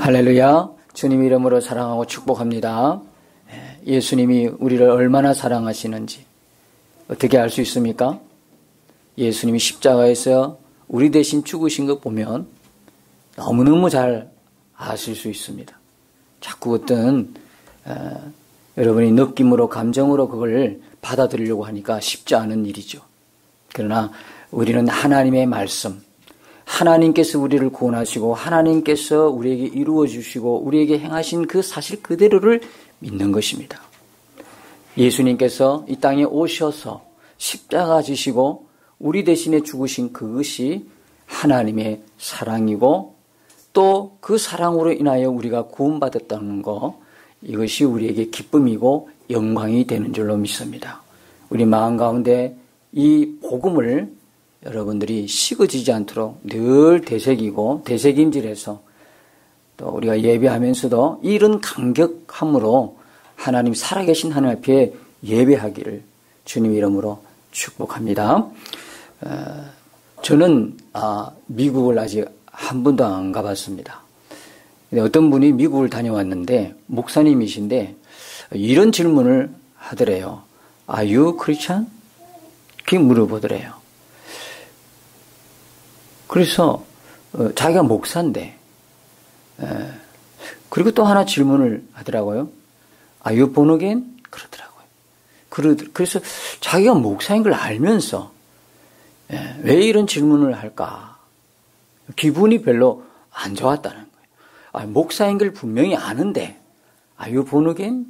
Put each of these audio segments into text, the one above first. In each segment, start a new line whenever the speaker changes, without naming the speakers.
할렐루야. 주님 이름으로 사랑하고 축복합니다. 예수님이 우리를 얼마나 사랑하시는지 어떻게 알 수 있습니까? 예수님이 십자가에서 우리 대신 죽으신 것 보면 너무너무 잘 아실 수 있습니다. 자꾸 어떤 여러분이 느낌으로 감정으로 그걸 받아들이려고 하니까 쉽지 않은 일이죠. 그러나 우리는 하나님의 말씀, 하나님께서 우리를 구원하시고 하나님께서 우리에게 이루어 주시고 우리에게 행하신 그 사실 그대로를 믿는 것입니다. 예수님께서 이 땅에 오셔서 십자가 지시고 우리 대신에 죽으신 그것이 하나님의 사랑이고 또 그 사랑으로 인하여 우리가 구원받았다는 것, 이것이 우리에게 기쁨이고 영광이 되는 줄로 믿습니다. 우리 마음 가운데 이 복음을 여러분들이 식어지지 않도록 늘 되새기고 되새김질해서 또 우리가 예배하면서도 이런 감격함으로 하나님 살아계신 하나님 앞에 예배하기를 주님 이름으로 축복합니다. 저는 미국을 아직 한 번도 안 가봤습니다. 어떤 분이 미국을 다녀왔는데 목사님이신데 이런 질문을 하더래요. Are you Christian? 그렇게 물어보더래요. 그래서 자기가 목사인데 그리고 또 하나 질문을 하더라고요. Are you born again? 그러더라고요. 그래서 자기가 목사인 걸 알면서 왜 이런 질문을 할까? 기분이 별로 안 좋았다는 거예요. 목사인 걸 분명히 아는데 Are you born again?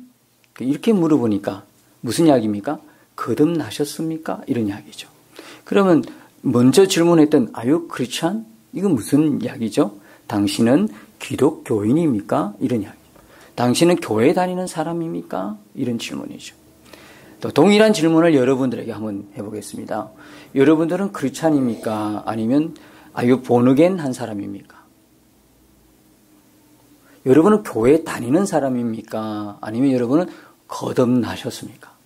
이렇게 물어보니까 무슨 이야기입니까? 거듭나셨습니까? 이런 이야기죠. 그러면 먼저 질문했던 Are you Christian? 이건 무슨 이야기죠? 당신은 기독교인입니까? 이런 이야기. 당신은 교회 다니는 사람입니까? 이런 질문이죠. 또 동일한 질문을 여러분들에게 한번 해보겠습니다. 여러분들은 크리스찬입니까? 아니면 Are you born again 한 사람입니까? 여러분은 교회 다니는 사람입니까? 아니면 여러분은 거듭나셨습니까?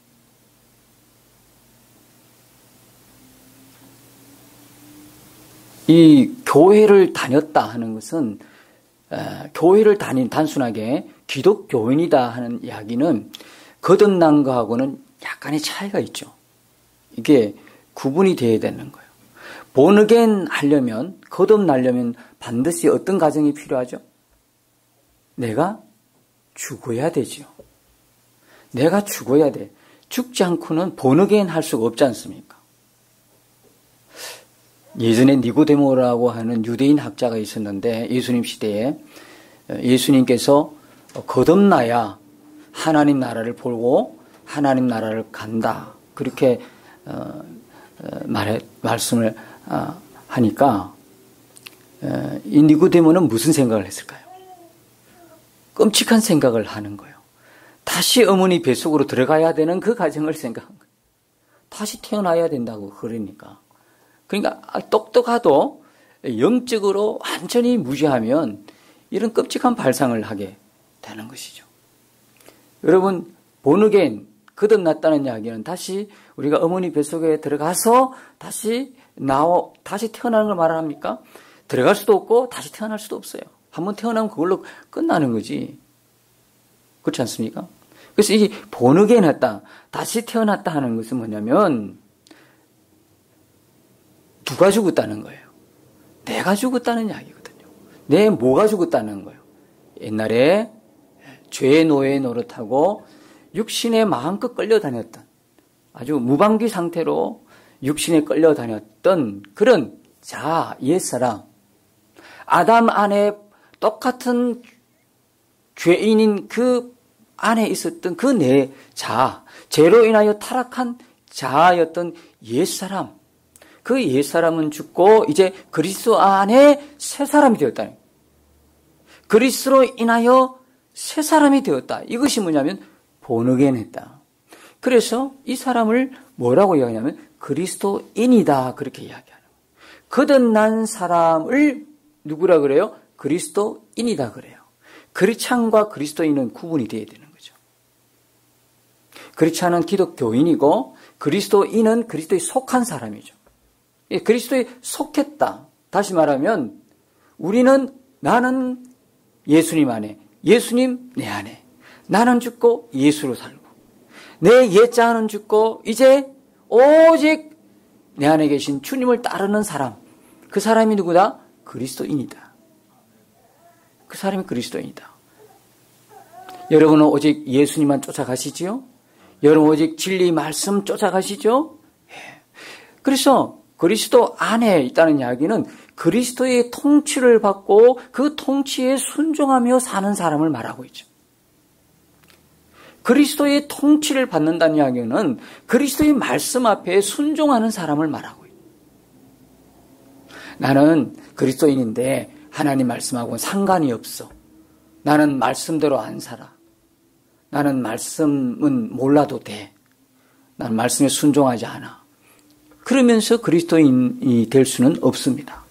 이 교회를 다녔다 하는 것은 교회를 단순하게 기독교인이다 하는 이야기는 거듭난 거하고는 약간의 차이가 있죠. 이게 구분이 되어야 되는 거예요. 본어겐 하려면, 거듭나려면 반드시 어떤 과정이 필요하죠? 내가 죽어야 되죠. 내가 죽어야 돼. 죽지 않고는 본어겐 할 수가 없지 않습니까? 예전에 니고데모라고 하는 유대인 학자가 있었는데 예수님 시대에 예수님께서 거듭나야 하나님 나라를 보고 하나님 나라를 간다. 그렇게 말씀을 하니까 이 니고데모는 무슨 생각을 했을까요? 끔찍한 생각을 하는 거예요. 다시 어머니 뱃속으로 들어가야 되는 그 과정을 생각한 거예요. 다시 태어나야 된다고 그러니까. 그러니까 똑똑하도 영적으로 완전히 무지하면 이런 끔찍한 발상을 하게 되는 것이죠. 여러분, 본어겐 거듭났다는 이야기는 다시 우리가 어머니 뱃속에 들어가서 다시 태어나는 걸 말합니까? 들어갈 수도 없고 다시 태어날 수도 없어요. 한번 태어나면 그걸로 끝나는 거지. 그렇지 않습니까? 그래서 이 본어겐 했다, 다시 태어났다 하는 것은 뭐냐면 누가 죽었다는 거예요? 내가 죽었다는 이야기거든요. 내 뭐가 죽었다는 거예요. 옛날에 죄의 노예 노릇하고 육신에 마음껏 끌려다녔던, 아주 무방비 상태로 육신에 끌려다녔던 그런 옛사람, 아담 안에 똑같은 죄인인 그 안에 있었던 그 내 죄로 인하여 타락한 자아였던 옛사람, 그 옛사람은 죽고 이제 그리스도 안에 새 사람이 되었다. 그리스도로 인하여 새 사람이 되었다. 이것이 뭐냐면 본어겐 했다. 그래서 이 사람을 뭐라고 이야기하냐면 그리스도인이다. 그렇게 이야기하는 거예요. 거듭난 사람을 누구라 그래요? 그리스도인이다 그래요. 크리스찬과 그리스도인은 구분이 되어야 되는 거죠. 크리스찬은 기독교인이고 그리스도인은 그리스도에 속한 사람이죠. 그리스도에 속했다. 다시 말하면 나는 예수님 안에, 예수님 내 안에. 나는 죽고 예수로 살고 내 옛자는 죽고 이제 오직 내 안에 계신 주님을 따르는 사람. 그 사람이 누구다? 그리스도인이다. 그 사람이 그리스도인이다. 여러분은 오직 예수님만 쫓아가시지요? 여러분 오직 진리 말씀 쫓아가시죠? 그래서 그리스도 안에 있다는 이야기는 그리스도의 통치를 받고 그 통치에 순종하며 사는 사람을 말하고 있죠. 그리스도의 통치를 받는다는 이야기는 그리스도의 말씀 앞에 순종하는 사람을 말하고 있죠. 나는 그리스도인인데 하나님 말씀하고는 상관이 없어. 나는 말씀대로 안 살아. 나는 말씀은 몰라도 돼. 나는 말씀에 순종하지 않아. 그러면서 그리스도인이 될 수는 없습니다.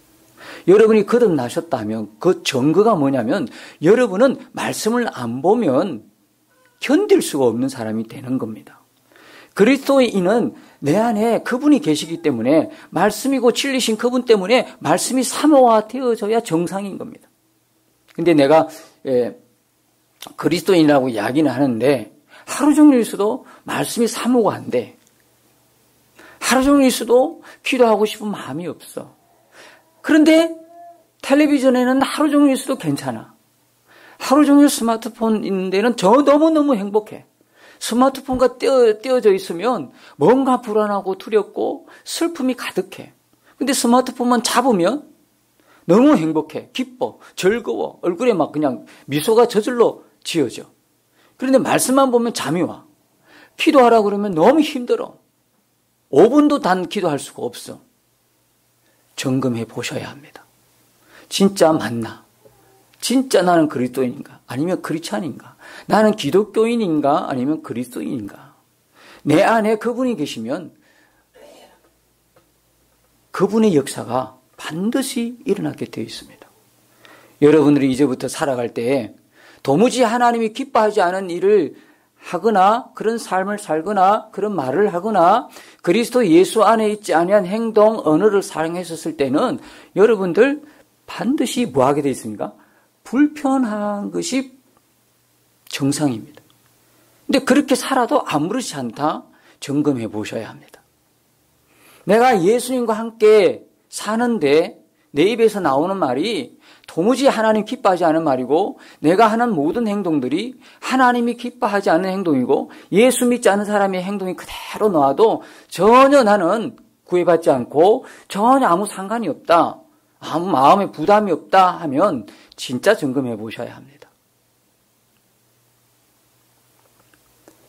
여러분이 거듭나셨다면 그 증거가 뭐냐면 여러분은 말씀을 안 보면 견딜 수가 없는 사람이 되는 겁니다. 그리스도인은 내 안에 그분이 계시기 때문에 말씀이고 진리신 그분 때문에 말씀이 사모화되어져야 정상인 겁니다. 근데 내가 그리스도인이라고 이야기는 하는데 하루 종일 있어도 말씀이 사모가 안 돼. 하루 종일 있어도 기도하고 싶은 마음이 없어. 그런데 텔레비전에는 하루 종일 있어도 괜찮아. 하루 종일 스마트폰 있는 데는 저 너무너무 행복해. 스마트폰과 떼어져 있으면 뭔가 불안하고 두렵고 슬픔이 가득해. 근데 스마트폰만 잡으면 너무 행복해. 기뻐. 즐거워. 얼굴에 막 그냥 미소가 저절로 지어져. 그런데 말씀만 보면 잠이 와. 기도하라고 그러면 너무 힘들어. 5분도 단 기도할 수가 없어. 점검해 보셔야 합니다. 진짜 맞나? 진짜 나는 그리스도인인가? 아니면 크리스찬인가? 나는 기독교인인가? 아니면 그리스도인인가? 내 안에 그분이 계시면 그분의 역사가 반드시 일어나게 되어 있습니다. 여러분들이 이제부터 살아갈 때 도무지 하나님이 기뻐하지 않은 일을 하거나 그런 삶을 살거나 그런 말을 하거나 그리스도 예수 안에 있지 아니한 행동, 언어를 사용했었을 때는 여러분들 반드시 뭐 하게 되어 있습니까? 불편한 것이 정상입니다. 근데 그렇게 살아도 아무렇지 않다 점검해 보셔야 합니다. 내가 예수님과 함께 사는데 내 입에서 나오는 말이 도무지 하나님 기뻐하지 않은 말이고 내가 하는 모든 행동들이 하나님이 기뻐하지 않는 행동이고 예수 믿지 않는 사람의 행동이 그대로 나와도 전혀 나는 구애받지 않고 전혀 아무 상관이 없다. 아무 마음에 부담이 없다 하면 진짜 점검해 보셔야 합니다.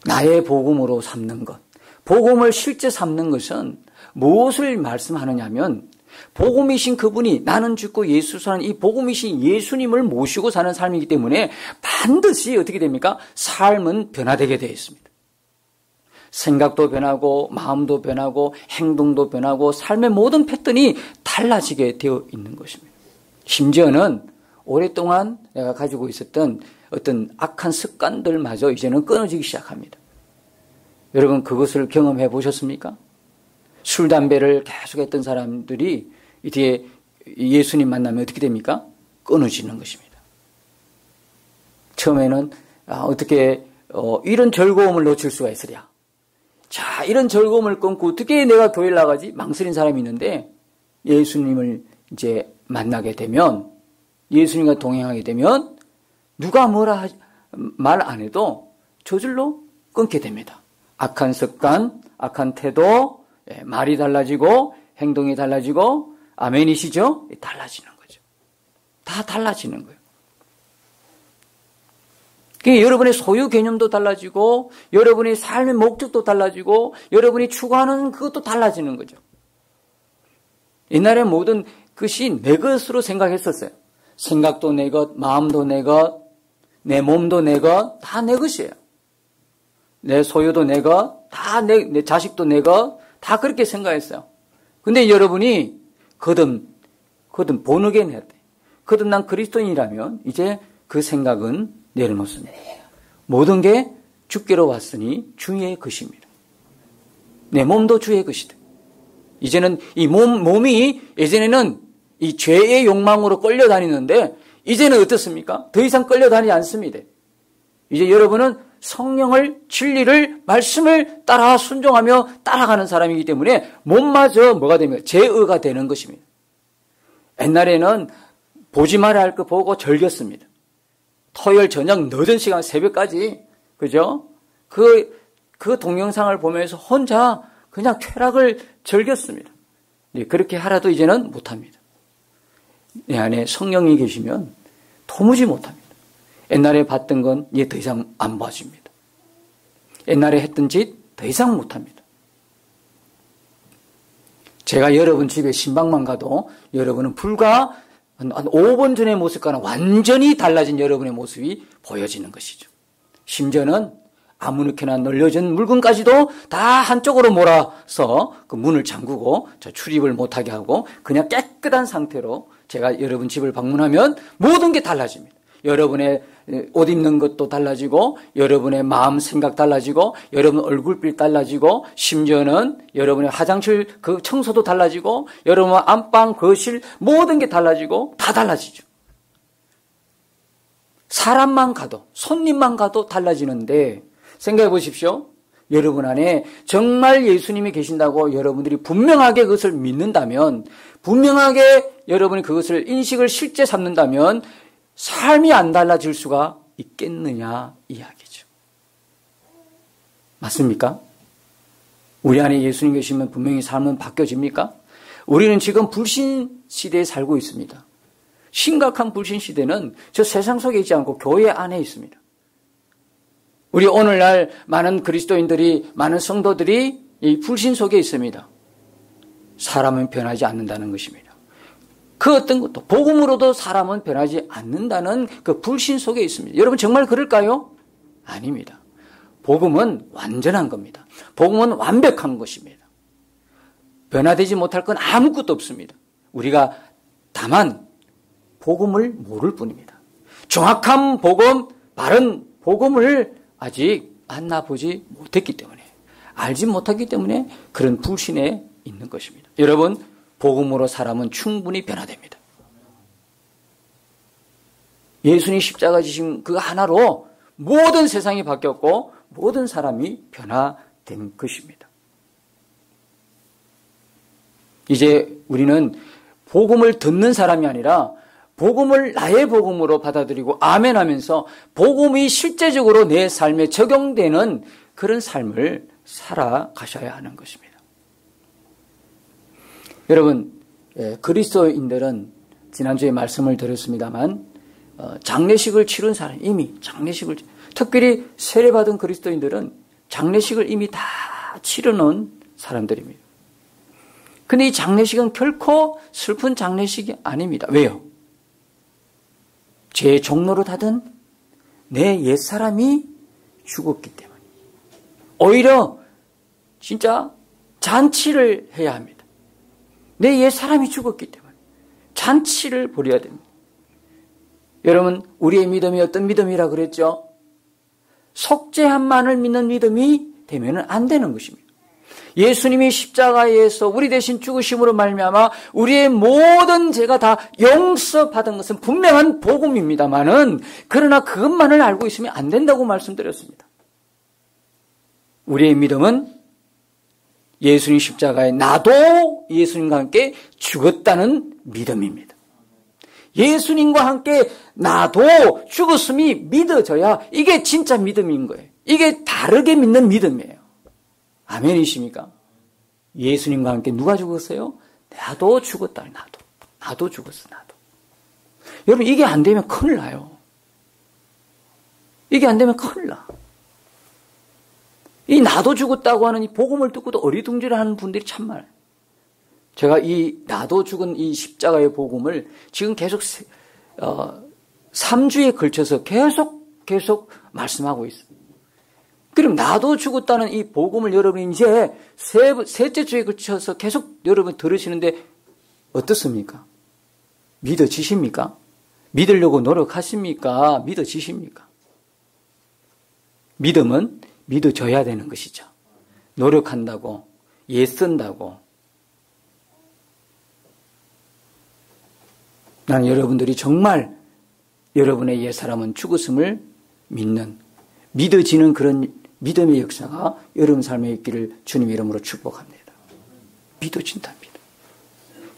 나의 복음으로 삼는 것, 복음을 실제 삼는 것은 무엇을 말씀하느냐면 복음이신 그분이 나는 죽고 예수 사는 이 복음이신 예수님을 모시고 사는 삶이기 때문에 반드시 어떻게 됩니까? 삶은 변화되게 되어 있습니다. 생각도 변하고 마음도 변하고 행동도 변하고 삶의 모든 패턴이 달라지게 되어 있는 것입니다. 심지어는 오랫동안 내가 가지고 있었던 어떤 악한 습관들마저 이제는 끊어지기 시작합니다. 여러분 그것을 경험해 보셨습니까? 술, 담배를 계속했던 사람들이 이제 예수님 만나면 어떻게 됩니까? 끊어지는 것입니다. 처음에는 어떻게 이런 즐거움을 놓칠 수가 있으랴. 자, 이런 즐거움을 끊고 어떻게 내가 교회를 나가지? 망설인 사람이 있는데 예수님을 이제 만나게 되면 예수님과 동행하게 되면 누가 뭐라 말 안 해도 저절로 끊게 됩니다. 악한 습관, 악한 태도, 말이 달라지고 행동이 달라지고 아멘이시죠? 달라지는 거죠. 다 달라지는 거예요. 그러니까 여러분의 소유 개념도 달라지고 여러분의 삶의 목적도 달라지고 여러분이 추구하는 그것도 달라지는 거죠. 옛날에 모든 것이 내 것으로 생각했었어요. 생각도 내 것, 마음도 내 것, 내 몸도 내 것, 다 내 것이에요. 내 소유도 내 것, 다 내 자식도 내 것, 다 그렇게 생각했어요. 근데 여러분이 거듭 본어게인 해야 돼. 거듭난 그리스도인이라면 이제 그 생각은 내려놓습니다. 모든 게 주께로 왔으니 주의 것입니다. 내 몸도 주의 것이다. 이제는 이 몸이 예전에는 이 죄의 욕망으로 끌려다니는데 이제는 어떻습니까? 더 이상 끌려다니지 않습니다. 이제 여러분은 성령을, 진리를, 말씀을 따라 순종하며 따라가는 사람이기 때문에 몸마저 뭐가 되면 제어가 되는 것입니다. 옛날에는 보지 말아야 할 거 보고 즐겼습니다. 토요일 저녁 늦은 시간 새벽까지, 그죠? 그 동영상을 보면서 혼자 그냥 쾌락을 즐겼습니다. 네, 그렇게 하라도 이제는 못합니다. 내 안에 성령이 계시면 도무지 못합니다. 옛날에 봤던 건 이제 더 이상 안 봐줍니다. 옛날에 했던 짓 더 이상 못합니다. 제가 여러분 집에 신방만 가도 여러분은 불과 한 5분 전의 모습과는 완전히 달라진 여러분의 모습이 보여지는 것이죠. 심지어는 아무렇게나 널려진 물건까지도 다 한쪽으로 몰아서 그 문을 잠그고 출입을 못하게 하고 그냥 깨끗한 상태로 제가 여러분 집을 방문하면 모든 게 달라집니다. 여러분의 옷 입는 것도 달라지고 여러분의 마음 생각 달라지고 여러분 얼굴빛 달라지고 심지어는 여러분의 화장실 그 청소도 달라지고 여러분 안방 거실 모든 게 달라지고 다 달라지죠. 사람만 가도 손님만 가도 달라지는데 생각해 보십시오. 여러분 안에 정말 예수님이 계신다고 여러분들이 분명하게 그것을 믿는다면 분명하게 여러분이 그것을 인식을 실제 삼는다면 삶이 안 달라질 수가 있겠느냐 이야기죠. 맞습니까? 우리 안에 예수님 계시면 분명히 삶은 바뀌어집니까? 우리는 지금 불신 시대에 살고 있습니다. 심각한 불신 시대는 저 세상 속에 있지 않고 교회 안에 있습니다. 우리 오늘날 많은 그리스도인들이 많은 성도들이 이 불신 속에 있습니다. 사람은 변하지 않는다는 것입니다. 그 어떤 것도 복음으로도 사람은 변하지 않는다는 그 불신 속에 있습니다. 여러분 정말 그럴까요? 아닙니다. 복음은 완전한 겁니다. 복음은 완벽한 것입니다. 변화되지 못할 건 아무것도 없습니다. 우리가 다만 복음을 모를 뿐입니다. 정확한 복음, 바른 복음을 아직 만나보지 못했기 때문에 알지 못하기 때문에 그런 불신에 있는 것입니다. 여러분 복음으로 사람은 충분히 변화됩니다. 예수님 십자가 지신 그 하나로 모든 세상이 바뀌었고 모든 사람이 변화된 것입니다. 이제 우리는 복음을 듣는 사람이 아니라 복음을 나의 복음으로 받아들이고 아멘하면서 복음이 실제적으로 내 삶에 적용되는 그런 삶을 살아가셔야 하는 것입니다. 여러분 그리스도인들은 지난주에 말씀을 드렸습니다만 장례식을 치른 사람 이미 장례식을 특별히 세례받은 그리스도인들은 장례식을 이미 다 치르는 사람들입니다. 근데 이 장례식은 결코 슬픈 장례식이 아닙니다. 왜요? 제 종로로 하던 내 옛사람이 죽었기 때문에 오히려 진짜 잔치를 해야 합니다. 내 옛사람이 죽었기 때문에 잔치를 벌여야 됩니다. 여러분 우리의 믿음이 어떤 믿음이라 그랬죠? 속죄함만을 믿는 믿음이 되면 안 되는 것입니다. 예수님이 십자가에서 우리 대신 죽으심으로 말미암아 우리의 모든 죄가 다 용서받은 것은 분명한 복음입니다만은 그러나 그것만을 알고 있으면 안 된다고 말씀드렸습니다. 우리의 믿음은 예수님 십자가에 나도 예수님과 함께 죽었다는 믿음입니다. 예수님과 함께 나도 죽었음이 믿어져야 이게 진짜 믿음인 거예요. 이게 다르게 믿는 믿음이에요. 아멘이십니까? 예수님과 함께 누가 죽었어요? 나도 죽었다. 나도 죽었어. 나도. 여러분 이게 안 되면 큰일 나요. 이게 안 되면 큰일 나. 이 나도 죽었다고 하는 이 복음을 듣고도 어리둥절하는 분들이 참 많아요. 제가 이 나도 죽은 이 십자가의 복음을 지금 계속 3주에 걸쳐서 계속 말씀하고 있어요. 그럼 나도 죽었다는 이 복음을 여러분이 이제 셋째 주에 걸쳐서 계속 여러분 들으시는데 어떻습니까? 믿어지십니까? 믿으려고 노력하십니까? 믿어지십니까? 믿음은 믿어져야 되는 것이죠. 노력한다고, 애쓴다고. 난 여러분들이 정말 여러분의 옛사람은 죽었음을 믿는, 믿어지는 그런 믿음의 역사가 여러분 삶에 있기를 주님의 이름으로 축복합니다. 믿어진답니다.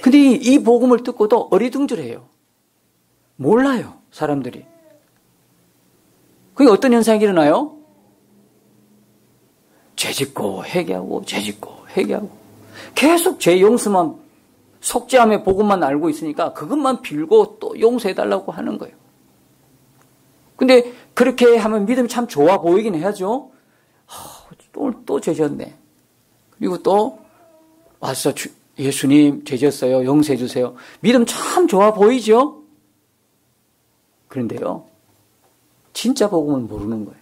근데 이 복음을 듣고도 어리둥절해요. 몰라요, 사람들이. 그게 어떤 현상이 일어나요? 죄짓고 회개하고 죄짓고 회개하고 계속 죄 용서만, 속죄함의 복음만 알고 있으니까 그것만 빌고 또 용서해달라고 하는 거예요. 근데 그렇게 하면 믿음이 참 좋아 보이긴 해야죠. 또 죄졌네. 그리고 또 와서 예수님 죄졌어요. 용서해 주세요. 믿음 참 좋아 보이죠? 그런데요, 진짜 복음은 모르는 거예요.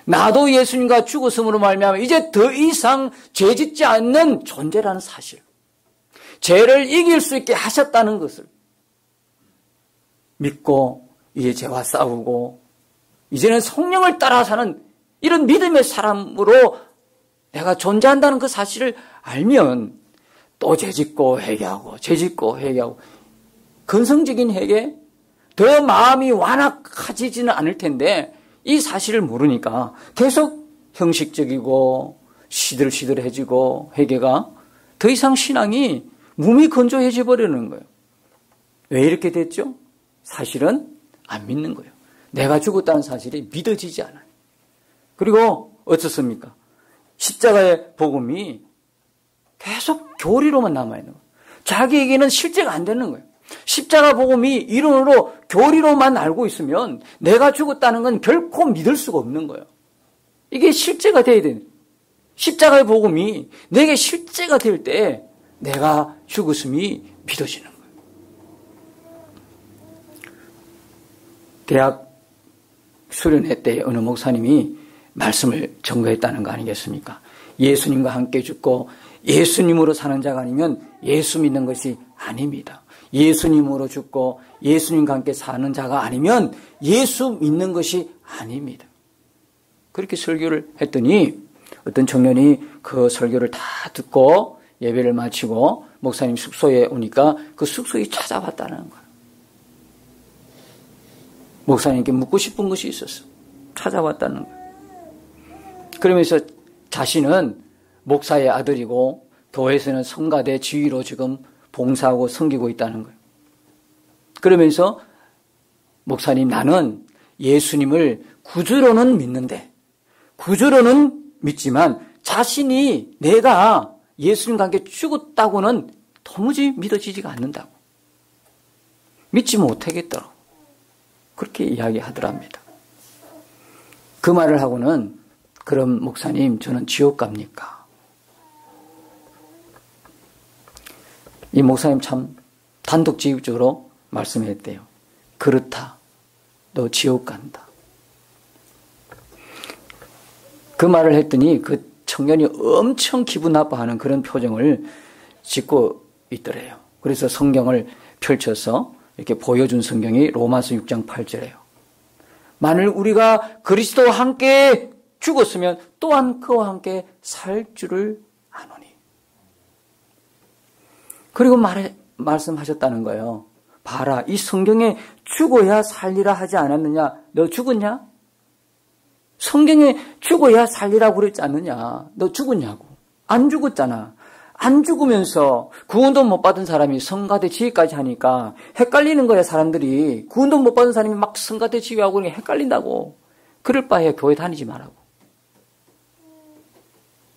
나도 예수님과 죽었음으로 말미암아 이제 더 이상 죄짓지 않는 존재라는 사실, 죄를 이길 수 있게 하셨다는 것을 믿고 이제 죄와 싸우고 이제는 성령을 따라 사는 이런 믿음의 사람으로 내가 존재한다는 그 사실을 알면 또 죄짓고 회개하고 죄짓고 회개하고, 근성적인 회개, 더 마음이 완악해지지는 않을 텐데 이 사실을 모르니까 계속 형식적이고 시들시들해지고 회개가 더 이상 신앙이 몸이 건조해져 버리는 거예요. 왜 이렇게 됐죠? 사실은 안 믿는 거예요. 내가 죽었다는 사실이 믿어지지 않아요. 그리고 어떻습니까? 십자가의 복음이 계속 교리로만 남아있는 거예요. 자기에게는 실제가 안 되는 거예요. 십자가 복음이 이론으로 교리로만 알고 있으면 내가 죽었다는 건 결코 믿을 수가 없는 거예요. 이게 실제가 돼야 되는, 십자가의 복음이 내게 실제가 될 때 내가 죽었음이 믿어지는 거예요. 대학 수련회 때 어느 목사님이 말씀을 전거했다는 거 아니겠습니까? 예수님과 함께 죽고 예수님으로 사는 자가 아니면 예수 믿는 것이 아닙니다. 예수님으로 죽고 예수님과 함께 사는 자가 아니면 예수 믿는 것이 아닙니다. 그렇게 설교를 했더니 어떤 청년이 그 설교를 다 듣고 예배를 마치고 목사님 숙소에 오니까 그 숙소에 찾아왔다는 거예요. 목사님께 묻고 싶은 것이 있었어. 찾아왔다는 거예요. 그러면서 자신은 목사의 아들이고 교회에서는 성가대 지휘로 지금 봉사하고 섬기고 있다는 거예요. 그러면서 목사님, 나는 예수님을 구주로는 믿는데, 구주로는 믿지만 자신이 내가 예수님과 함께 죽었다고는 도무지 믿어지지가 않는다고. 믿지 못하겠더라고. 그렇게 이야기하더랍니다. 그 말을 하고는, 그럼 목사님, 저는 지옥 갑니까? 이 목사님 참 단독지휘적으로 말씀했대요. 그렇다. 너 지옥 간다. 그 말을 했더니 그 청년이 엄청 기분 나빠하는 그런 표정을 짓고 있더래요. 그래서 성경을 펼쳐서 이렇게 보여준 성경이 로마서 6장 8절이에요. 만일 우리가 그리스도와 함께 죽었으면 또한 그와 함께 살 줄을 아노니. 그리고 말씀하셨다는 거예요. 봐라, 이 성경에 죽어야 살리라 하지 않았느냐? 너 죽었냐? 성경에 죽어야 살리라고 그랬지 않느냐? 너 죽었냐고. 안 죽었잖아. 안 죽으면서 구원도 못 받은 사람이 성가대 지휘까지 하니까 헷갈리는 거야, 사람들이. 구원도 못 받은 사람이 막 성가대 지휘하고 그러니까 헷갈린다고. 그럴 바에 교회 다니지 말라고.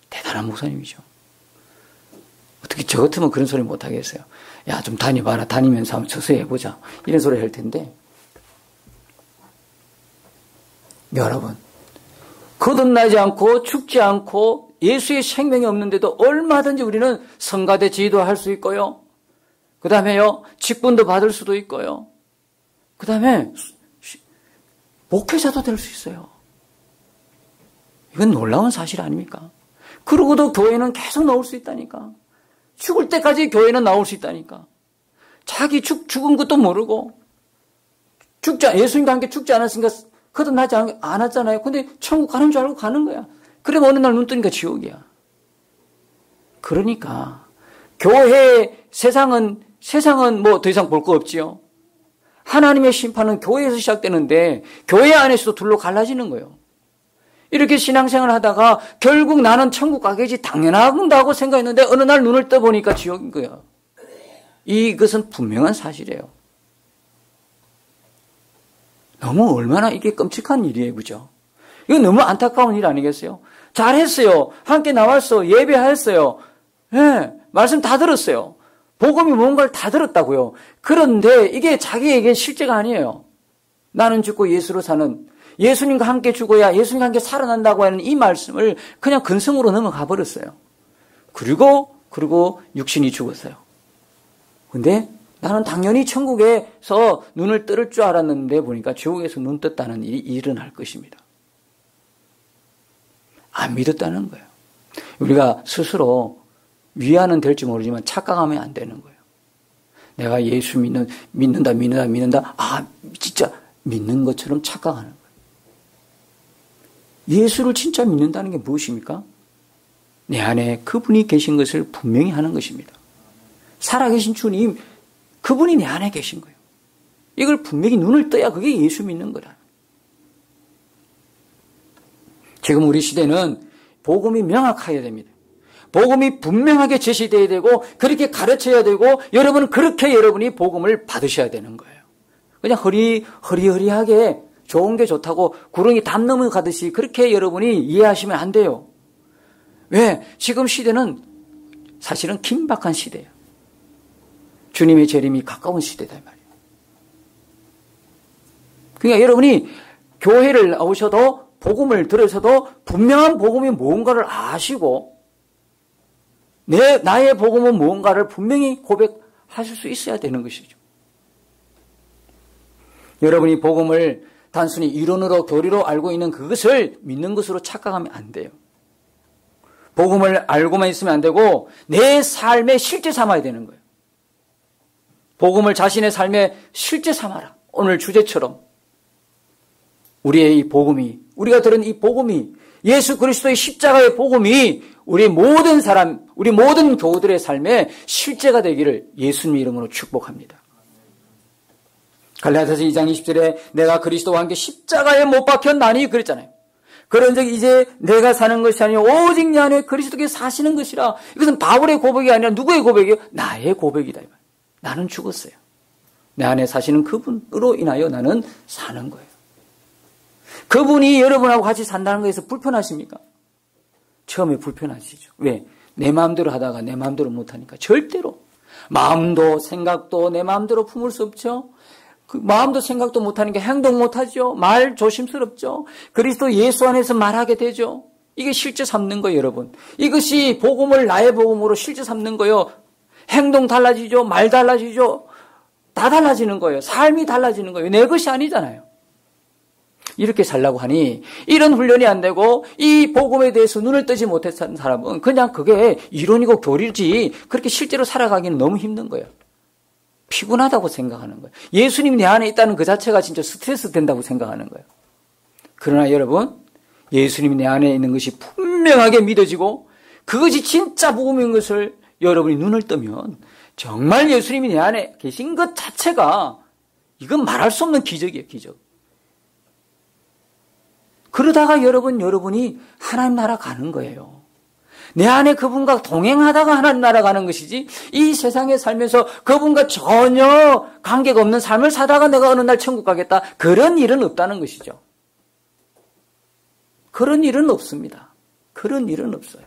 대단한 목사님이죠. 어떻게 저 같으면 그런 소리 못 하겠어요. 야, 좀 다니봐라. 다니면서 한번 서서히 해보자. 이런 소리 할 텐데. 여러분, 거듭나지 않고 죽지 않고 예수의 생명이 없는데도 얼마든지 우리는 성가대 지휘도 할 수 있고요. 그 다음에요, 직분도 받을 수도 있고요. 그 다음에 목회자도 될 수 있어요. 이건 놀라운 사실 아닙니까? 그러고도 교회는 계속 나올 수 있다니까. 죽을 때까지 교회는 나올 수 있다니까. 자기 죽은 것도 모르고 예수님과 함께 죽지 않았으니까 거듭나지 않았잖아요. 근데 천국 가는 줄 알고 가는 거야. 그래 어느 날 눈 뜨니까 지옥이야. 그러니까 교회 세상은 뭐 더 이상 볼 거 없지요. 하나님의 심판은 교회에서 시작되는데 교회 안에서도 둘로 갈라지는 거예요. 이렇게 신앙생활을 하다가 결국 나는 천국 가겠지 당연하다고 생각했는데 어느 날 눈을 떠보니까 지옥인 거예요. 이것은 분명한 사실이에요. 너무 얼마나 이게 끔찍한 일이에요. 그죠? 이거 너무 안타까운 일 아니겠어요? 잘했어요. 함께 나왔어. 예배했어요. 네, 말씀 다 들었어요. 복음이 뭔가를 다 들었다고요. 그런데 이게 자기에게 실제가 아니에요. 나는 죽고 예수로 사는, 예수님과 함께 죽어야 예수님과 함께 살아난다고 하는 이 말씀을 그냥 근성으로 넘어가 버렸어요. 그리고 육신이 죽었어요. 근데 나는 당연히 천국에서 눈을 뜰 줄 알았는데 보니까 지옥에서 눈 떴다는 일이 일어날 것입니다. 안 믿었다는 거예요. 우리가 스스로 위안은 될지 모르지만 착각하면 안 되는 거예요. 내가 예수 믿는다. 아, 진짜 믿는 것처럼 착각하는 거예요. 예수를 진짜 믿는다는 게 무엇입니까? 내 안에 그분이 계신 것을 분명히 하는 것입니다. 살아계신 주님, 그분이 내 안에 계신 거예요. 이걸 분명히 눈을 떠야 그게 예수 믿는 거다. 지금 우리 시대는 복음이 명확해야 됩니다. 복음이 분명하게 제시되어야 되고 그렇게 가르쳐야 되고 여러분은 그렇게 여러분이 복음을 받으셔야 되는 거예요. 그냥 허리허리하게 좋은 게 좋다고 구렁이 담 넘어가듯이 그렇게 여러분이 이해하시면 안 돼요. 왜? 지금 시대는 사실은 긴박한 시대예요. 주님의 재림이 가까운 시대다 이 말이에요. 그러니까 여러분이 교회를 오셔도 복음을 들으셔도 분명한 복음이 무언가를 아시고 나의 복음은 무언가를 분명히 고백하실 수 있어야 되는 것이죠. 여러분이 복음을 단순히 이론으로 교리로 알고 있는 그것을 믿는 것으로 착각하면 안 돼요. 복음을 알고만 있으면 안 되고 내 삶에 실제 삼아야 되는 거예요. 복음을 자신의 삶에 실제 삼아라. 오늘 주제처럼 우리의 이 복음이, 우리가 들은 이 복음이, 예수 그리스도의 십자가의 복음이 우리 모든 사람, 우리 모든 교우들의 삶에 실제가 되기를 예수님 이름으로 축복합니다. 갈라디아서 2장 20절에 내가 그리스도와 함께 십자가에 못 박혔나니 그랬잖아요. 그런즉 이제 내가 사는 것이 아니요 오직 내 안에 그리스도께서 사시는 것이라. 이것은 바울의 고백이 아니라 누구의 고백이에요? 나의 고백이다. 나는 죽었어요. 내 안에 사시는 그분으로 인하여 나는 사는 거예요. 그분이 여러분하고 같이 산다는 것에서 불편하십니까? 처음에 불편하시죠. 왜? 내 마음대로 하다가 내 마음대로 못하니까. 절대로. 마음도 생각도 내 마음대로 품을 수 없죠. 그 마음도 생각도 못하니까 행동 못하죠. 말 조심스럽죠. 그리스도 예수 안에서 말하게 되죠. 이게 실제 삼는 거예요, 여러분. 이것이 복음을 나의 복음으로 실제 삼는 거예요. 행동 달라지죠. 말 달라지죠. 다 달라지는 거예요. 삶이 달라지는 거예요. 내 것이 아니잖아요. 이렇게 살라고 하니 이런 훈련이 안 되고 이 복음에 대해서 눈을 뜨지 못했던 사람은 그냥 그게 이론이고 교리지 그렇게 실제로 살아가기는 너무 힘든 거예요. 피곤하다고 생각하는 거예요. 예수님이 내 안에 있다는 그 자체가 진짜 스트레스 된다고 생각하는 거예요. 그러나 여러분, 예수님이 내 안에 있는 것이 분명하게 믿어지고 그것이 진짜 복음인 것을 여러분이 눈을 뜨면 정말 예수님이 내 안에 계신 것 자체가 이건 말할 수 없는 기적이에요. 기적. 그러다가 여러분이 하나님 나라 가는 거예요. 내 안에 그분과 동행하다가 하나님 나라 가는 것이지 이 세상에 살면서 그분과 전혀 관계가 없는 삶을 사다가 내가 어느 날 천국 가겠다. 그런 일은 없다는 것이죠. 그런 일은 없습니다. 그런 일은 없어요.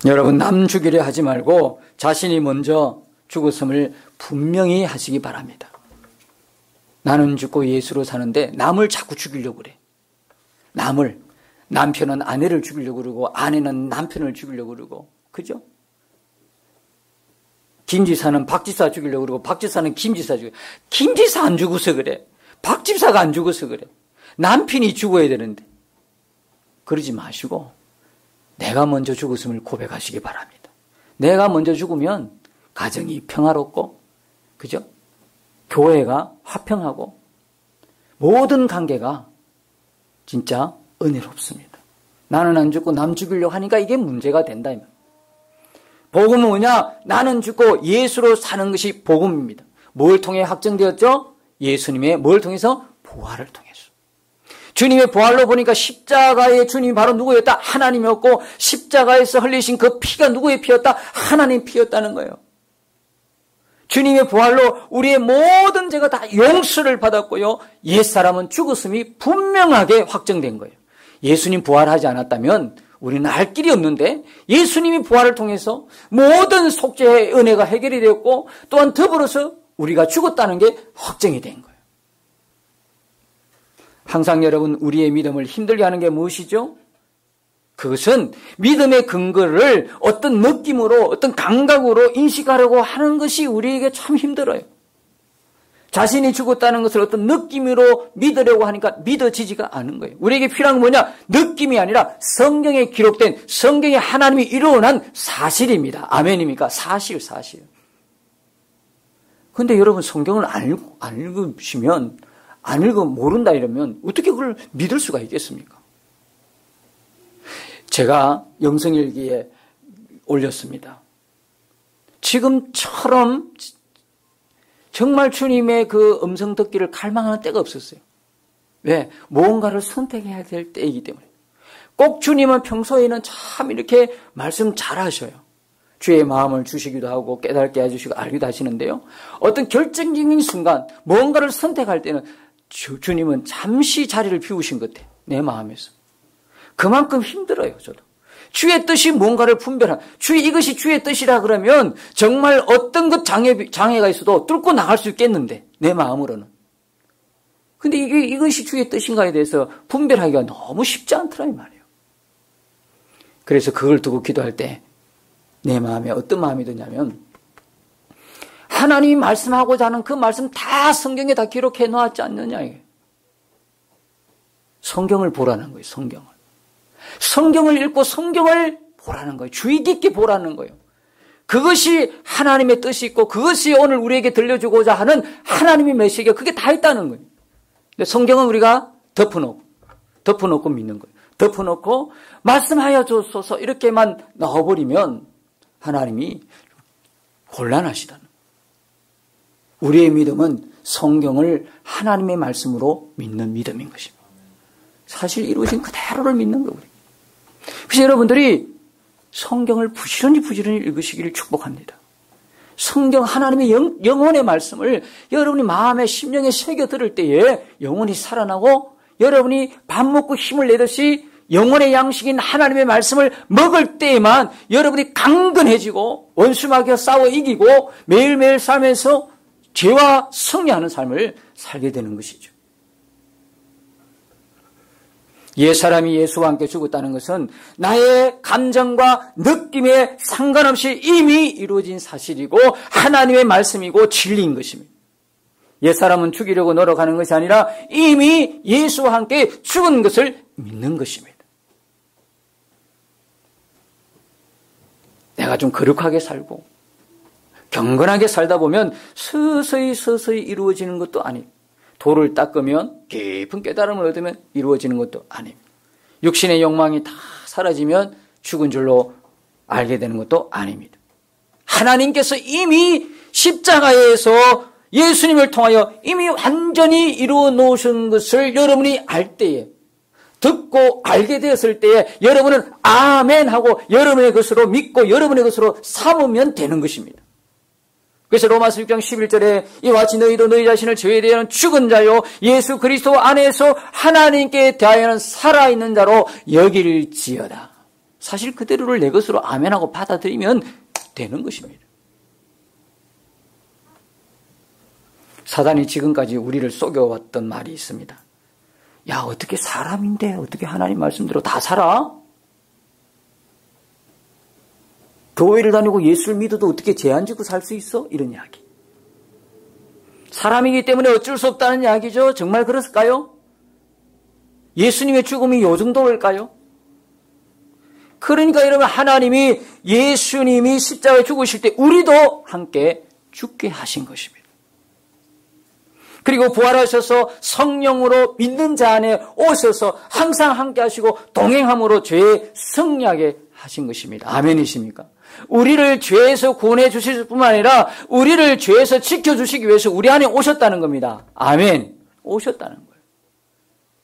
여러분 남 죽이려 하지 말고 자신이 먼저 죽었음을 분명히 하시기 바랍니다. 나는 죽고 예수로 사는데 남을 자꾸 죽이려고 그래. 남편은 아내를 죽이려고 그러고 아내는 남편을 죽이려고 그러고 그죠? 김지사는 박지사 죽이려고 그러고 박지사는 김지사 죽이려고 그래. 김지사 안 죽어서 그래. 박지사가 안 죽어서 그래. 남편이 죽어야 되는데 그러지 마시고 내가 먼저 죽었음을 고백하시기 바랍니다. 내가 먼저 죽으면 가정이 평화롭고 그죠? 교회가 화평하고 모든 관계가 진짜 은혜롭습니다. 나는 안 죽고 남 죽이려고 하니까 이게 문제가 된다. 복음은 뭐냐? 나는 죽고 예수로 사는 것이 복음입니다. 뭘 통해 확정되었죠? 예수님의 뭘 통해서? 부활을 통해서. 주님의 부활로 보니까 십자가의 주님이 바로 누구였다? 하나님이었고, 십자가에서 흘리신 그 피가 누구의 피였다? 하나님의 피였다는 거예요. 주님의 부활로 우리의 모든 죄가 다 용서를 받았고요. 옛사람은 죽었음이 분명하게 확정된 거예요. 예수님 부활하지 않았다면 우리는 알 길이 없는데, 예수님이 부활을 통해서 모든 속죄의 은혜가 해결이 되었고, 또한 더불어서 우리가 죽었다는 게 확정이 된 거예요. 항상 여러분, 우리의 믿음을 힘들게 하는 게 무엇이죠? 그것은 믿음의 근거를 어떤 느낌으로, 어떤 감각으로 인식하려고 하는 것이 우리에게 참 힘들어요. 자신이 죽었다는 것을 어떤 느낌으로 믿으려고 하니까 믿어지지가 않은 거예요. 우리에게 필요한 건 뭐냐? 느낌이 아니라 성경에 기록된, 성경에 하나님이 이루어난 사실입니다. 아멘입니까? 사실. 그런데 여러분, 성경을 안 읽으시면, 안 읽으면 모른다 이러면 어떻게 그걸 믿을 수가 있겠습니까? 제가 영성일기에 올렸습니다. 지금처럼 정말 주님의 그 음성 듣기를 갈망하는 때가 없었어요. 왜? 무언가를 선택해야 될 때이기 때문에. 꼭 주님은 평소에는 참 이렇게 말씀 잘하셔요. 주의 마음을 주시기도 하고 깨닫게 해주시고 알기도 하시는데요. 어떤 결정적인 순간 무언가를 선택할 때는 주님은 잠시 자리를 비우신 것 같아요. 내 마음에서. 그만큼 힘들어요, 저도. 주의 뜻이 뭔가를 분별한, 이것이 주의 뜻이라 그러면 정말 어떤 것 장애가 있어도 뚫고 나갈 수 있겠는데, 내 마음으로는. 근데 이것이 주의 뜻인가에 대해서 분별하기가 너무 쉽지 않더라, 이 말이에요. 그래서 그걸 두고 기도할 때, 내 마음에 어떤 마음이 드냐면, 하나님이 말씀하고자 하는 그 말씀 다 성경에 다 기록해 놓았지 않느냐, 이게. 성경을 보라는 거예요, 성경을. 성경을 읽고 성경을 보라는 거예요. 주의 깊게 보라는 거예요. 그것이 하나님의 뜻이 있고 그것이 오늘 우리에게 들려주고자 하는 하나님의 메시지가 그게 다 있다는 거예요. 근데 성경은 우리가 덮어놓고 믿는 거예요. 덮어놓고 말씀하여 주소서 이렇게만 넣어버리면 하나님이 곤란하시다는 거예요. 우리의 믿음은 성경을 하나님의 말씀으로 믿는 믿음인 것입니다. 사실 이루어진 그대로를 믿는 거예요. 그래서 여러분들이 성경을 부지런히 읽으시기를 축복합니다. 성경 하나님의 영혼의 말씀을 여러분이 마음에 심령에 새겨 들을 때에 영혼이 살아나고 여러분이 밥 먹고 힘을 내듯이 영혼의 양식인 하나님의 말씀을 먹을 때에만 여러분이 강건해지고 원수마귀와 싸워 이기고 매일매일 삶에서 죄와 승리하는 삶을 살게 되는 것이죠. 옛사람이 예수와 함께 죽었다는 것은 나의 감정과 느낌에 상관없이 이미 이루어진 사실이고 하나님의 말씀이고 진리인 것입니다. 옛사람은 죽이려고 노력하는 것이 아니라 이미 예수와 함께 죽은 것을 믿는 것입니다. 내가 좀 거룩하게 살고 경건하게 살다 보면 서서히 이루어지는 것도 아니고 돌을 닦으면 깊은 깨달음을 얻으면 이루어지는 것도 아닙니다. 육신의 욕망이 다 사라지면 죽은 줄로 알게 되는 것도 아닙니다. 하나님께서 이미 십자가에서 예수님을 통하여 이미 완전히 이루어 놓으신 것을 여러분이 알 때에 듣고 알게 되었을 때에 여러분은 아멘 하고 여러분의 것으로 믿고 여러분의 것으로 삼으면 되는 것입니다. 그래서 로마서 6장 11절에 이와 같이 너희도 너희 자신을 죄에 대하여는 죽은 자요 예수 그리스도 안에서 하나님께 대하여는 살아있는 자로 여길지어다. 사실 그대로를 내 것으로 아멘하고 받아들이면 되는 것입니다. 사단이 지금까지 우리를 속여왔던 말이 있습니다. 야, 어떻게 사람인데 어떻게 하나님 말씀대로 다 살아? 교회를 다니고 예수를 믿어도 어떻게 죄 안 짓고 살 수 있어? 이런 이야기. 사람이기 때문에 어쩔 수 없다는 이야기죠. 정말 그랬을까요? 예수님의 죽음이 요 정도일까요? 그러니까 여러분 하나님이 예수님이 십자가에 죽으실 때 우리도 함께 죽게 하신 것입니다. 그리고 부활하셔서 성령으로 믿는 자 안에 오셔서 항상 함께 하시고 동행함으로 죄에 승리하게 하신 것입니다. 아멘이십니까? 우리를 죄에서 구원해 주실 뿐만 아니라 우리를 죄에서 지켜주시기 위해서 우리 안에 오셨다는 겁니다. 아멘. 오셨다는 거예요.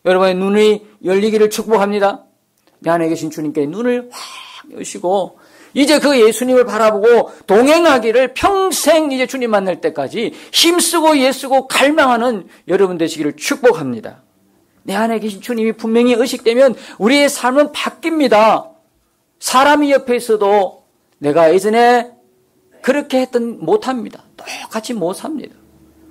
여러분의 눈이 열리기를 축복합니다. 내 안에 계신 주님께 눈을 확 여시고 이제 그 예수님을 바라보고 동행하기를 평생 이제 주님 만날 때까지 힘쓰고 애쓰고 갈망하는 여러분 되시기를 축복합니다. 내 안에 계신 주님이 분명히 의식되면 우리의 삶은 바뀝니다. 사람이 옆에 있어도 내가 예전에 그렇게 했던 못합니다. 똑같이 못 삽니다.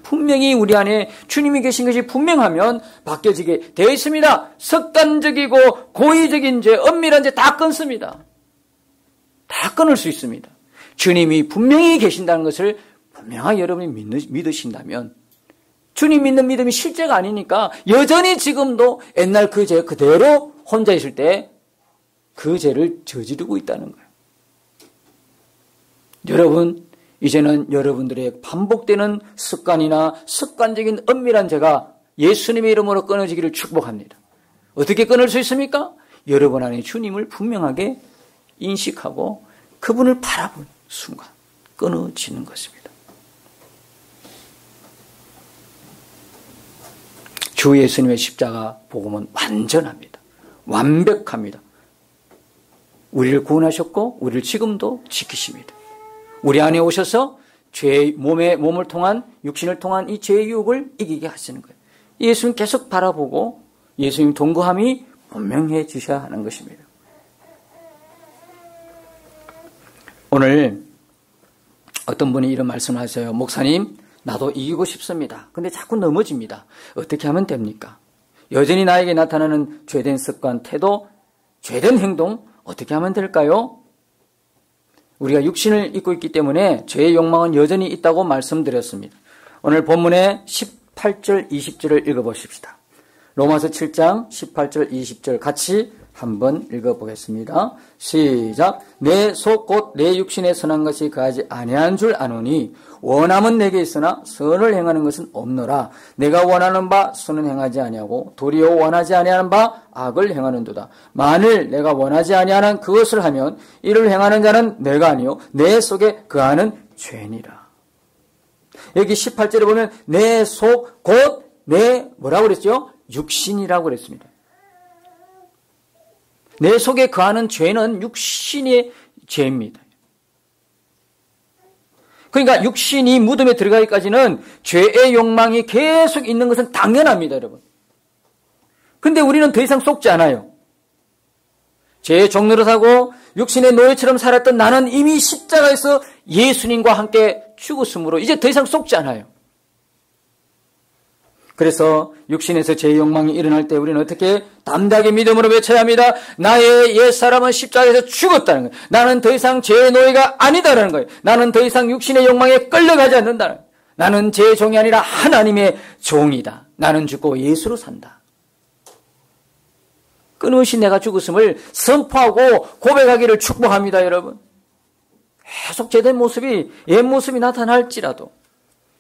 분명히 우리 안에 주님이 계신 것이 분명하면 바뀌어지게 되어 있습니다. 습관적이고 고의적인 죄, 엄밀한 죄 다 끊습니다. 다 끊을 수 있습니다. 주님이 분명히 계신다는 것을 분명하게 여러분이 믿으신다면 주님 믿는 믿음이 실제가 아니니까 여전히 지금도 옛날 그 죄 그대로 혼자 있을 때 그 죄를 저지르고 있다는 거예요. 여러분, 이제는 여러분들의 반복되는 습관이나 습관적인 엄밀한 죄가 예수님의 이름으로 끊어지기를 축복합니다. 어떻게 끊을 수 있습니까? 여러분 안에 주님을 분명하게 인식하고 그분을 바라보는 순간 끊어지는 것입니다. 주 예수님의 십자가 복음은 완전합니다. 완벽합니다. 우리를 구원하셨고 우리를 지금도 지키십니다. 우리 안에 오셔서 죄의 몸을 통한 육신을 통한 이 죄의 유혹을 이기게 하시는 거예요. 예수님 계속 바라보고 예수님 동거함이 분명해지셔야 하는 것입니다. 오늘 어떤 분이 이런 말씀을 하세요. 목사님, 나도 이기고 싶습니다. 근데 자꾸 넘어집니다. 어떻게 하면 됩니까? 여전히 나에게 나타나는 죄된 습관, 태도, 죄된 행동 어떻게 하면 될까요? 우리가 육신을 입고 있기 때문에 죄의 욕망은 여전히 있다고 말씀드렸습니다. 오늘 본문의 18절, 20절을 읽어보십시다. 로마서 7장 18절, 20절 같이 한번 읽어보겠습니다. 시작. 내 속 곧 내 육신에 선한 것이 거하지 아니한 줄 아노니 원함은 내게 있으나 선을 행하는 것은 없노라. 내가 원하는 바 선은 행하지 아니하고 도리어 원하지 아니하는 바 악을 행하는도다. 만일 내가 원하지 아니하는 그것을 하면 이를 행하는 자는 내가 아니요 내 속에 거하는 죄니라. 여기 18절에 보면 내 속 곧 내 뭐라고 그랬죠? 육신이라고 그랬습니다. 내 속에 거하는 죄는 육신의 죄입니다. 그러니까 육신이 무덤에 들어가기까지는 죄의 욕망이 계속 있는 것은 당연합니다, 여러분. 근데 우리는 더 이상 속지 않아요. 죄의 종노릇 하고 육신의 노예처럼 살았던 나는 이미 십자가에서 예수님과 함께 죽었으므로 이제 더 이상 속지 않아요. 그래서 육신에서 죄의 욕망이 일어날 때 우리는 어떻게 담대하게 믿음으로 외쳐야 합니다. 나의 옛사람은 십자가에서 죽었다는 거예요. 나는 더 이상 죄의 노예가 아니다라는 거예요. 나는 더 이상 육신의 욕망에 끌려가지 않는다는 거예요. 나는 죄의 종이 아니라 하나님의 종이다. 나는 죽고 예수로 산다. 끊임없이 내가 죽었음을 선포하고 고백하기를 축복합니다, 여러분. 계속 죄된 모습이 옛 모습이 나타날지라도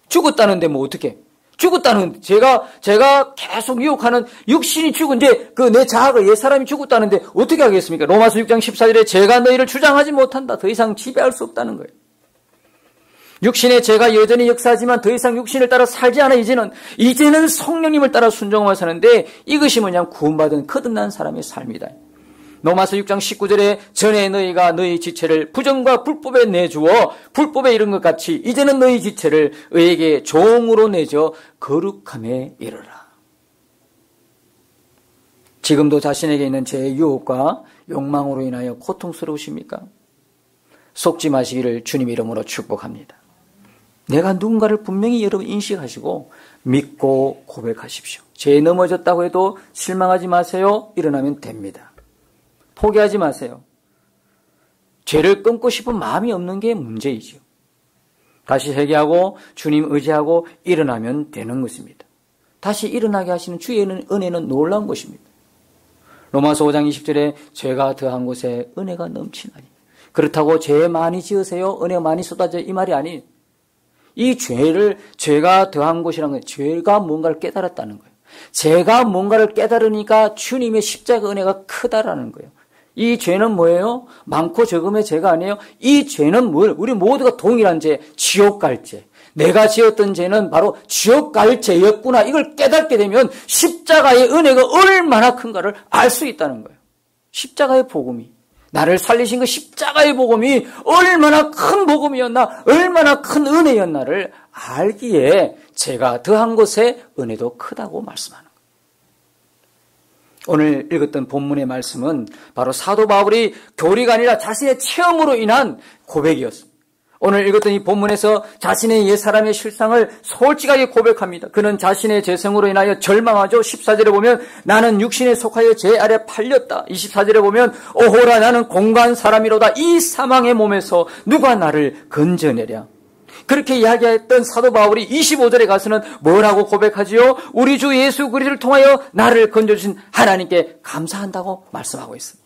죽었다는데 뭐 어떻게? 죽었다는 제가 계속 유혹하는 육신이 죽은데 그 내 자아가 옛사람이 죽었다는데 어떻게 하겠습니까? 로마서 6장 14절에 제가 너희를 주장하지 못한다. 더 이상 지배할 수 없다는 거예요. 육신의 죄가 여전히 역사하지만 더 이상 육신을 따라 살지 않아. 이제는 성령님을 따라 순종하며 사는데 이것이 뭐냐면 구원받은 거듭난 사람의 삶이다. 로마서 6장 19절에 전에 너희가 너희 지체를 부정과 불법에 내주어 불법에 이른 것 같이 이제는 너희 지체를 의에게 종으로 내줘 거룩함에 이르라. 지금도 자신에게 있는 죄의 유혹과 욕망으로 인하여 고통스러우십니까? 속지 마시기를 주님 이름으로 축복합니다. 내가 누군가를 분명히 여러분 인식하시고 믿고 고백하십시오. 죄에 넘어졌다고 해도 실망하지 마세요. 일어나면 됩니다. 포기하지 마세요. 죄를 끊고 싶은 마음이 없는 게 문제이죠. 다시 회개하고 주님 의지하고 일어나면 되는 것입니다. 다시 일어나게 하시는 주의 은혜는 놀라운 것입니다. 로마서 5장 20절에 죄가 더한 곳에 은혜가 넘치나니. 그렇다고 죄 많이 지으세요. 은혜가 많이 쏟아져 이 말이 아니에요. 이 죄가 더한 곳이라는 거예요. 죄가 뭔가를 깨달았다는 거예요. 죄가 뭔가를 깨달으니까 주님의 십자가 은혜가 크다라는 거예요. 이 죄는 뭐예요? 많고 적음의 죄가 아니에요. 이 죄는 뭐예요? 우리 모두가 동일한 죄, 지옥 갈 죄. 내가 지었던 죄는 바로 지옥 갈 죄였구나. 이걸 깨닫게 되면 십자가의 은혜가 얼마나 큰가를 알 수 있다는 거예요. 십자가의 복음이, 나를 살리신 그 십자가의 복음이 얼마나 큰 복음이었나, 얼마나 큰 은혜였나를 알기에 제가 더한 곳에 은혜도 크다고 말씀하는 거예요. 오늘 읽었던 본문의 말씀은 바로 사도 바울이 교리가 아니라 자신의 체험으로 인한 고백이었습니다. 오늘 읽었던 이 본문에서 자신의 옛사람의 실상을 솔직하게 고백합니다. 그는 자신의 죄성으로 인하여 절망하죠. 14절에 보면 나는 육신에 속하여 죄 아래 팔렸다. 24절에 보면 오호라 나는 공고한 사람이로다. 이 사망의 몸에서 누가 나를 건져내랴. 그렇게 이야기했던 사도 바울이 25절에 가서는 뭐라고 고백하지요? 우리 주 예수 그리스도를 통하여 나를 건져주신 하나님께 감사한다고 말씀하고 있습니다.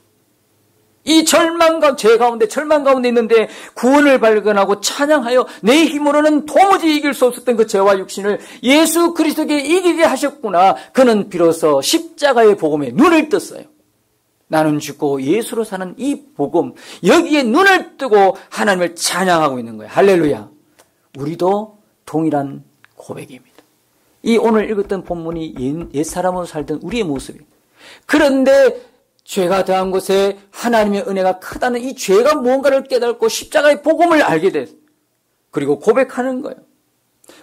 이 죄 가운데, 절망 가운데 있는데 구원을 발견하고 찬양하여 내 힘으로는 도무지 이길 수 없었던 그 죄와 육신을 예수 그리스도께 이기게 하셨구나. 그는 비로소 십자가의 복음에 눈을 떴어요. 나는 죽고 예수로 사는 이 복음, 여기에 눈을 뜨고 하나님을 찬양하고 있는 거예요. 할렐루야. 우리도 동일한 고백입니다. 이 오늘 읽었던 본문이 옛사람으로 살던 우리의 모습이에요. 그런데 죄가 더한 곳에 하나님의 은혜가 크다는 이 죄가 무언가를 깨닫고 십자가의 복음을 알게 됐어요. 그리고 고백하는 거예요.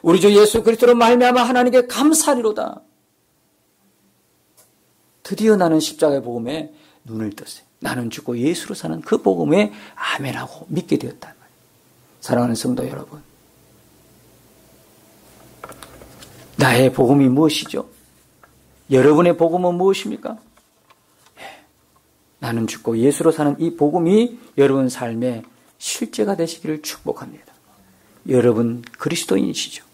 우리 주 예수 그리스도로 말미암아 하나님께 감사리로다. 드디어 나는 십자가의 복음에 눈을 떴어요. 나는 죽고 예수로 사는 그 복음에 아멘하고 믿게 되었단 말이에요. 사랑하는 성도 여러분, 나의 복음이 무엇이죠? 여러분의 복음은 무엇입니까? 나는 죽고 예수로 사는 이 복음이 여러분 삶의 실제가 되시기를 축복합니다. 여러분 그리스도인이시죠.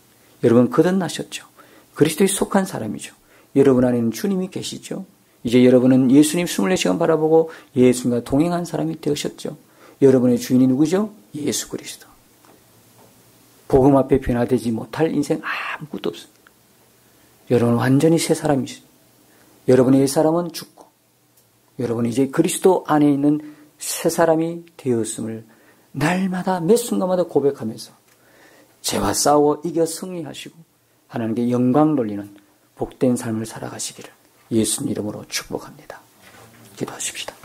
여러분 거듭나셨죠. 그리스도에 속한 사람이죠. 여러분 안에는 주님이 계시죠. 이제 여러분은 예수님 24시간 바라보고 예수님과 동행한 사람이 되셨죠. 여러분의 주인이 누구죠? 예수 그리스도. 복음 앞에 변화되지 못할 인생 아무것도 없습니다. 여러분은 완전히 새 사람이시죠. 여러분의 옛사람은 죽고 여러분이 이제 그리스도 안에 있는 새 사람이 되었음을 날마다 매 순간마다 고백하면서 죄와 싸워 이겨 승리하시고 하나님께 영광 돌리는 복된 삶을 살아가시기를 예수님 이름으로 축복합니다. 기도하십시다.